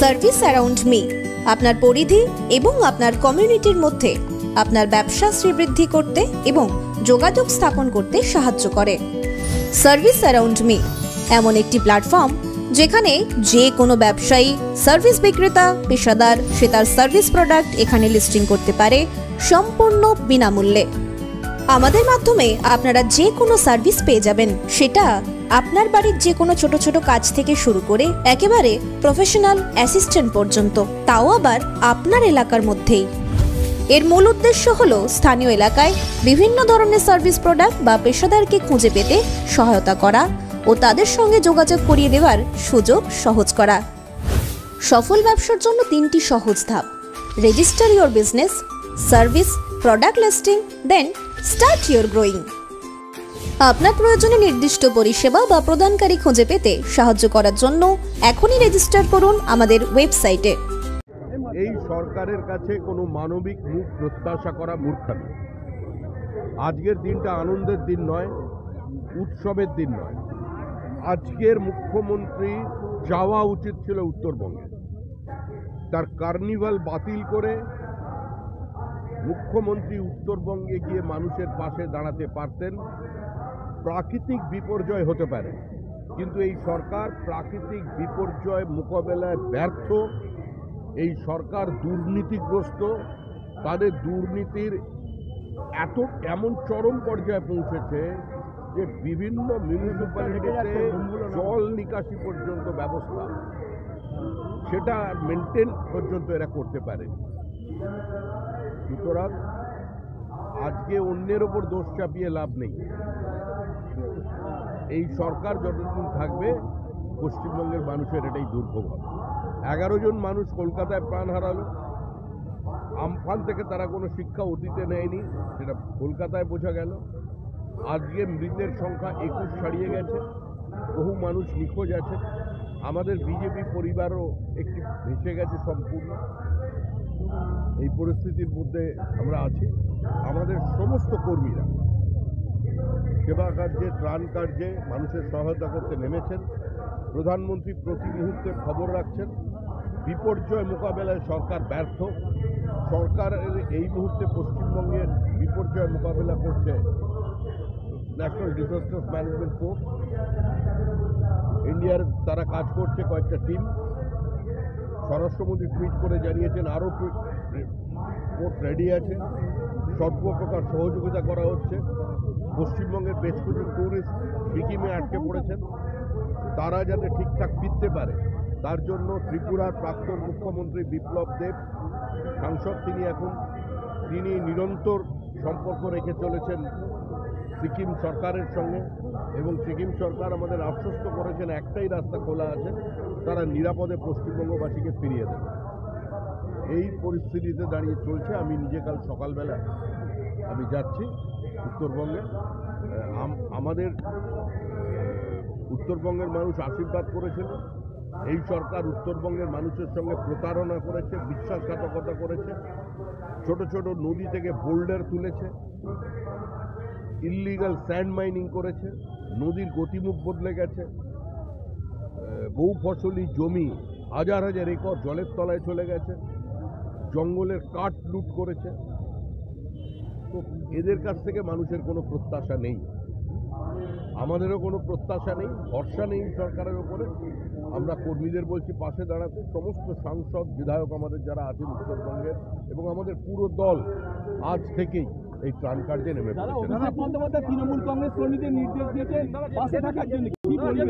Service around me আপনার পরিধি এবং আপনার কমিউনিটির মধ্যে আপনার ব্যবসা শ্রীবৃদ্ধি করতে এবং যোগাযোগ স্থাপন করতে সাহায্য করে। সার্ভিস অ্যারাউন্ড মি এমন একটি প্ল্যাটফর্ম যেখানে যে কোনো ব্যবসায়ী, সার্ভিস বিক্রেতা, পেশাদার সে তার সার্ভিস প্রোডাক্ট এখানে লিস্টিং করতে পারে সম্পূর্ণ বিনামূল্যে। আমাদের মাধ্যমে আপনারা যে কোনো সার্ভিস পেয়ে যাবেন, সেটা আপনার বাড়ির যে কোনো ছোট ছোট কাজ থেকে শুরু করে একেবারে প্রফেশনাল অ্যাসিস্ট্যান্ট পর্যন্ত, তাও আবার আপনার এলাকার মধ্যেই। এর মূল উদ্দেশ্য হলো স্থানীয় এলাকায় বিভিন্ন ধরনের সার্ভিস প্রোডাক্ট বা পেশাদারকে খুঁজে পেতে সহায়তা করা ও তাদের সঙ্গে যোগাযোগ করিয়ে দেওয়ার সুযোগ সহজ করা। সফল ব্যবসার জন্য 3টি সহজ ধাপ: register your business, service, product listing, then start your growing. আপনার প্রয়োজনে নির্দিষ্ট পরিষেবা বা প্রদানকারী খুঁজে পেতে সাহায্য করার জন্য এখনই রেজিস্টার করুন আমাদের ওয়েবসাইটে। এই সরকারের কাছে কোনো মানবিক মুখ প্রত্যাশা করা মূর্খামি। আজকের দিনটা আনন্দের দিন নয়, উৎসবের দিন নয়। আজকের মুখ্যমন্ত্রী যাওয়া উচিত ছিল উত্তরবঙ্গে। তার কার্নিভাল বাতিল করে মুখ্যমন্ত্রী উত্তরবঙ্গে গিয়ে মানুষের পাশে দাঁড়াতে পারতেন। প্রাকৃতিক বিপর্যয় হতে পারে, কিন্তু এই সরকার প্রাকৃতিক বিপর্যয় মোকাবেলায় ব্যর্থ। এই সরকার দুর্নীতিগ্রস্ত। তাদের দুর্নীতির এমন চরম পর্যায়ে পৌঁছেছে যে বিভিন্ন মিউনিসিপ্যালিটিতে জল নিকাশি পর্যন্ত ব্যবস্থা, সেটা মেনটেন পর্যন্ত এরা করতে পারে। সুতরাং আজকে অন্যের ওপর দোষ চাপিয়ে লাভ নেই। এই সরকার যতদিন থাকবে পশ্চিমবঙ্গের মানুষের এটাই দুর্ভোগ হবে। 11 জন মানুষ কলকাতায় প্রাণ হারালো। আমফান থেকে তারা কোনো শিক্ষা অতীতে নেয়নি, সেটা কলকাতায় বোঝা গেল। আজকে মৃতের সংখ্যা 21 ছাড়িয়ে গেছে, বহু মানুষ নিখোঁজ আছে। আমাদের বিজেপি পরিবারও একটি ভেসে গেছে সম্পূর্ণ। এই পরিস্থিতির মধ্যে আমরা আছি। আমাদের সমস্ত কর্মীরা সেবা কার্যে, ত্রাণ কার্যে মানুষের সহায়তা করতে নেমেছেন। প্রধানমন্ত্রী প্রতি মুহূর্তে খবর রাখছেন। বিপর্যয় মোকাবেলায় সরকার ব্যর্থ। সরকারের এই মুহূর্তে পশ্চিমবঙ্গের বিপর্যয় মোকাবেলা করছে ন্যাশনাল ডিজাস্টার ম্যানেজমেন্ট ফোর্স, ইন্ডিয়ার তারা কাজ করছে কয়েকটা টিম। স্বরাষ্ট্রমন্ত্রী টুইট করে জানিয়েছেন আরও ফোর্স রেডি আছে, সর্বপ্রকার সহযোগিতা করা হচ্ছে। পশ্চিমবঙ্গের বেশ কিছু ট্যুরিস্ট সিকিমে আটকে পড়েছেন, তারা যাতে ঠিকঠাক ফিরতে পারে তার জন্য ত্রিপুরার প্রাক্তন মুখ্যমন্ত্রী বিপ্লব দেব সাংসদ, তিনি নিরন্তর সম্পর্ক রেখে চলেছেন সিকিম সরকারের সঙ্গে, এবং সিকিম সরকার আমাদের আশ্বস্ত করেছেন একটাই রাস্তা খোলা আছে, তারা নিরাপদে পশ্চিমবঙ্গবাসীকে ফিরিয়ে দেবে। এই পরিস্থিতিতে দাঁড়িয়ে চলছে। আমি নিজে কাল সকালবেলা আমি যাচ্ছি উত্তরবঙ্গে। আমাদের উত্তরবঙ্গের মানুষ আশীর্বাদ করেছিল। এই সরকার উত্তরবঙ্গের মানুষের সঙ্গে প্রতারণা করেছে, বিশ্বাসঘাতকতা করেছে। ছোট ছোট নদী থেকে বোল্ডার তুলেছে, ইল্লিগাল স্যান্ড মাইনিং করেছে, নদীর গতিমুখ বদলে গেছে। বহু ফসলি জমি হাজার হাজার একর জলের তলায় চলে গেছে, জঙ্গলের কাঠ লুট করেছে। তো এদের কাছ থেকে মানুষের কোনো প্রত্যাশা নেই, আমাদেরও কোনো প্রত্যাশা নেই, ভরসা নেই সরকারের ওপরে। আমরা কর্মীদের বলছি পাশে দাঁড়াতে। সমস্ত সাংসদ, বিধায়ক আমাদের যারা আছেন উত্তরবঙ্গের এবং আমাদের পুরো দল আজ থেকেই এই ত্রাণ কার্যে নেমে পড়েছে। তৃণমূল কংগ্রেস কর্মীদের নির্দেশ দিয়েছেন পাশে থাকার জন্য, কি বলবেন?